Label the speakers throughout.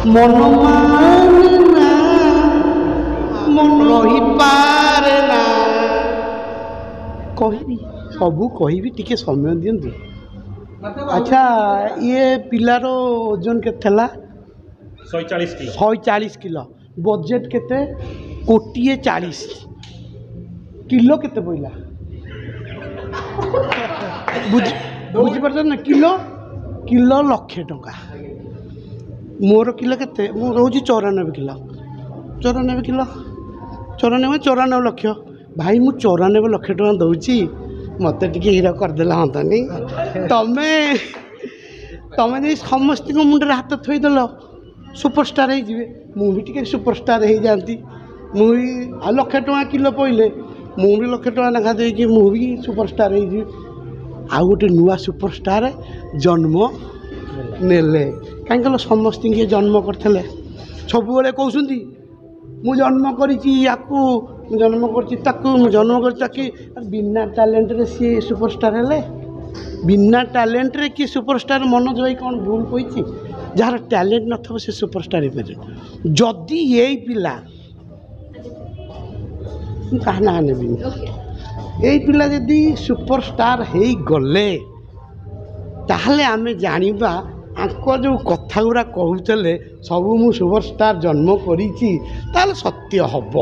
Speaker 1: मन माने ना मन रही पारे ना कहबी सबू कहबी टिके समय दिंतु। अच्छा ये पिलार ओजन के 140 किलो बजेट केते 140 किलो केते पइला बुझी पार ना किलो किलो लक्षे टंका मोर किलो केते मो रोज 94 किलो 94 लक्ष भाई मु 94 लक्ष टका दौची मत टे हीरो करदेला हाँ तमें तमें समस्त मुंडे हाथ थोईदेल सुपरस्टार हो मुझे सुपरस्टार हो जाती मुझे आ लक्ष टका किलो पड़े मुझे लक्ष टका लेखा देकी मुझे सुपरस्टार हो आ गोटे नुआ सुपरस्टार जन्म नेले कहीं समस्त जन्म करते सब कहते मु जन्म करू जन्म कर बिना टैलेंट रे सी सुपरस्टार हेले बिना टैलेंट रे कि सुपरस्टार मनोज भाई कौन भूल कही जार टैलेंट न थो से सुपरस्टार हो पारे जदि यही पिला क्या ना ने यही पिला जदि सुपरस्टार हो गले ताहले आमे जानिबा आंको जो कथा गुरा कहूले सब मु सुपरस्टार जन्म करी सत्य हब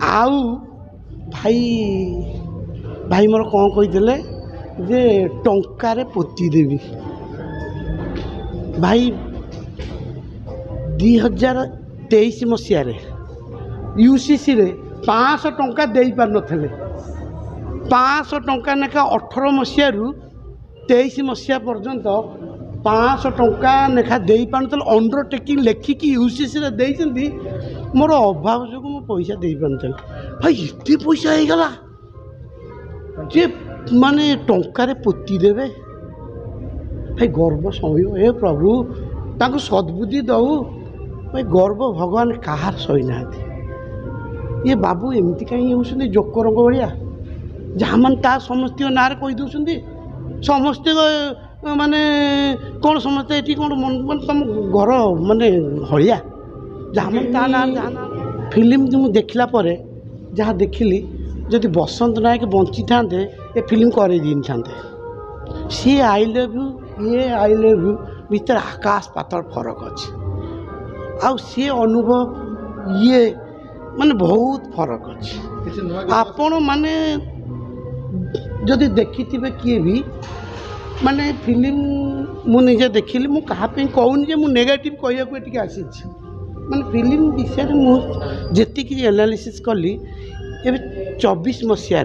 Speaker 1: आउ भाई भाई मोर कौन कही जे टंकार पोती देवी भाई 2023 मसीह यूसीसी रे 500 टंका दे पार नथिले 500 टंका नेखा 18 मसीह 23 मसीहा पर्यंत 500 टंका नेखा दे पार अंडरटेकिंग लेखिकी यूसीसी रे देइछंती मोर अभाव जो मो पैसा दे पार भाई एते पैसा हो गला जे माने टंकार पोती देवे भाई गर्व सही हे प्रभु ताको सद्बुद्धि दऊ भाई गर्व भगवान कहार सही ना ये बाबू एमती कहीं होती जोकर भाया जहाँ मन ता समस्त ना कही दौरान समस्ते माने कौन समस्ते ये कौन मन तुम घर माने हलिया जहाँ मन ता ना फिल्म जो मुझे देखला परे जहाँ देखिली जदि बसंत नायक बंची था ये फिल्म कर सी आई लव यू ये आई लव यू भीतर आकाश पातल फरक अच्छे आ सी अनुभव ये माने बहुत फरक अच्छे आपण माने जदि देखि किए भी माने फिल्म मुझे देखिली मु कहा कहूनी जे मु नेगेटिव कहूँ आसी माने फिल्म विषय मुझे एनालिसिस कली ये 24 मसीह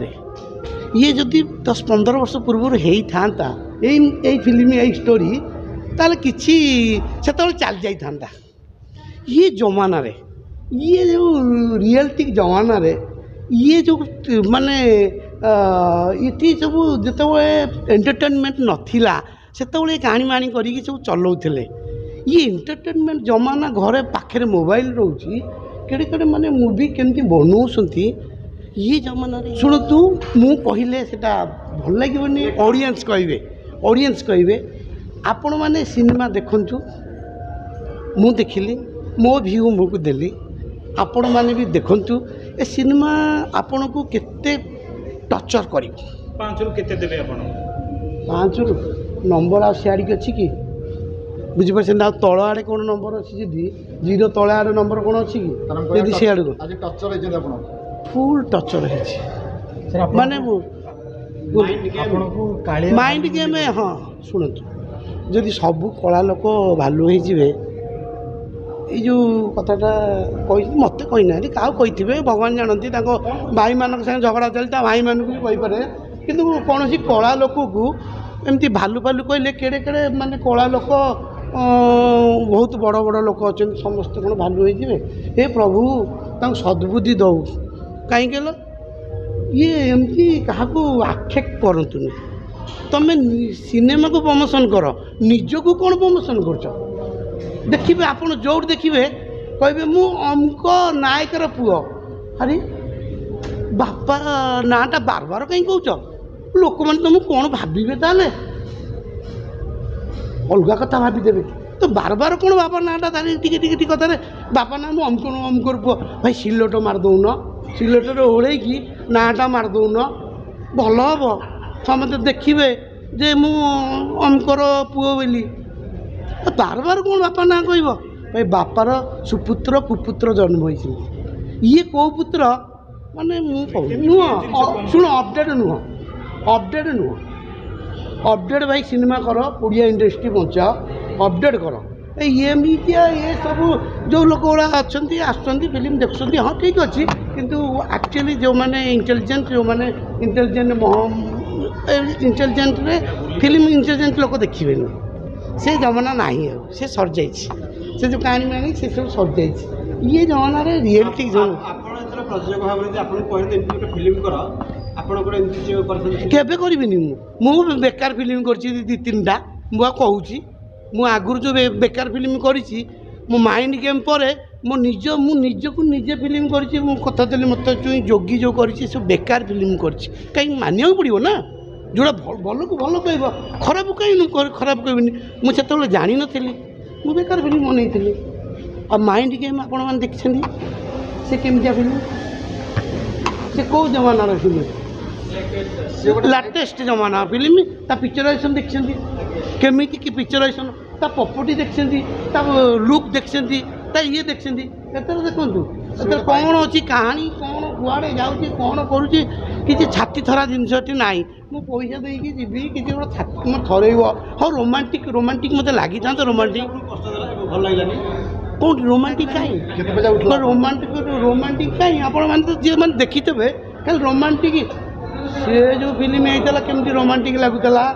Speaker 1: ये जदि 10-15 वर्ष पूर्व होता यही फिल्म यही स्टोरी ताले किछि से चल जाता ये जमाना रे ये जो रियलिटी जमाना रे ये जो माने ये सब जो एंटरटेनमेंट नथिला से कहानी माणी करी सब चलाउले ये एंटरटेनमेंट जमाना घरे पाखे मोबाइल रोची केड़े केड़े माने मूवी केमती बनाऊँगी ये जमाना शुणु तू मु कहले सेटा भल लगे ऑडियंस कहे आपण मैंने सिनेमा देखु मु देखिली मो व्यू मुझे देली आपण मैंने भी देखु ए सिनेमा आपण को केते टर्चर कर
Speaker 2: 5 रु केते देबे आपण
Speaker 1: 5 रु नंबर आ सियाड़ी अच्छी कि बुझीपार ना तल आड़े कौन नंबर अच्छी जी 0 तले आड़े नंबर कौन अच्छी कि सियाड़ को फुल टर्चर है माने माइंड गेम हाँ शुणु जदि सबू कला लोक भालू हो जो कथाटा कही मत कही ना क्या कही भगवान जानती भाई मान संगे झगड़ा चलता भाई मानक भी कहीपे कि कौन कला लोक को एमती भालू भालू कहले केड़े केड़े माने कला लोक बहुत बड़ बड़ लोक अच्छा समस्त कौन भालू हो हे प्रभु तक सद्बुद्धि दौ कहीं ये एमती क्या आक्षेप करतुनि तमें सिनेमा को प्रमोशन कर निज को कौन प्रमोशन कर देखिए आप जो देखिए कहे मु अमुक नायकर पुओ अरे बापा नाटा बार बार कहीं कौच लोक मैंने तुमको कौन भावे ताले अलग कथा भावीदेवे तो तो बार बार कौन बापा नाटा तारी टिके टिके टिके कथार बापा ना अमकर पुआ भाई सिलट मारदौन सिलटर ओढ़ेकी नाटा मारदौन भल हम समस्त देखिए जे मु अमकर पुओ बोली बार बार कौन बापा ना कह भाई बापार सुपुत्र कुपुत्र जन्म होती ये कौ पुत्र माने नुह शुण अपडेट नुह अपडेट भाई सिनेमा कर ओडिया इंडस्ट्री बचाओ अपडेट कर ये मीडिया ये सब जो लोक गुड़ा अच्छा फिल्म देखुं हाँ ठीक अच्छे किंतु एक्चुअली जो मैंने इंटेलिजेंट जो मैंने इंटेलिजेंट रे फिल्म इंटेलिजेंट लोक देखिए से जमाना नहीं से सर जाइए से जो कहानी मानी से सब सर जाइए ये जमाना रे रियलिटी जोन
Speaker 3: प्रयोजक भाव में आपको कहते फिल्म कर
Speaker 1: केबे करबिनी मु बेकार फिल्म करछि दी तीनटा मु कहूँ मु आगुर जो बेकार फिल्म करिछि मो माइंड गेम पर मो निज को निजे फिल्म करिछि मु कथा देली मत चुई जोगी जो करिछि सब बेकार फिल्म करिछि कहीं मानिया पड़ो ना जोड़ा भल को भल कह खराब कहीं खराब कहबिनी मुझे जानी नी मु बेकार फिल्म बनई आ माइंड गेम आपण मैंने देखिए से केमिया फिल्म से कौ जमानार फिल्म लाटेस्ट जमाना फिल्म ता पिक्चराइजेशन देखते केमी कि पिक्चराइजेशन ता प्रॉपर्टी देखते ता लुक देखते ता ये देखते देखूँ कौन अच्छी कहानी कौन कुआड़े जाऊँगी कौन करुँची किसी छाती थरा जिनसटी ना मु पैसा देकी जी किसी गोटे छाती मैं थरब हाँ रोमांटिक मत लगी था रोमांटिक
Speaker 3: भल लगे
Speaker 1: कौन रोमांटिक कहीं रोमांटिक कहीं आपण मैंने तो जी मैंने देखिथे खाली रोमांटिक सी जो फिल्म होता केमती रोमांटिक लगुला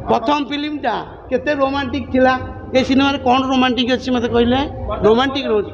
Speaker 1: प्रथम फिल्मटा केते रोमांटिक थिला ए सिनेमा कौन रोमांटिक अच्छी मत कहले रोमांटिक रोज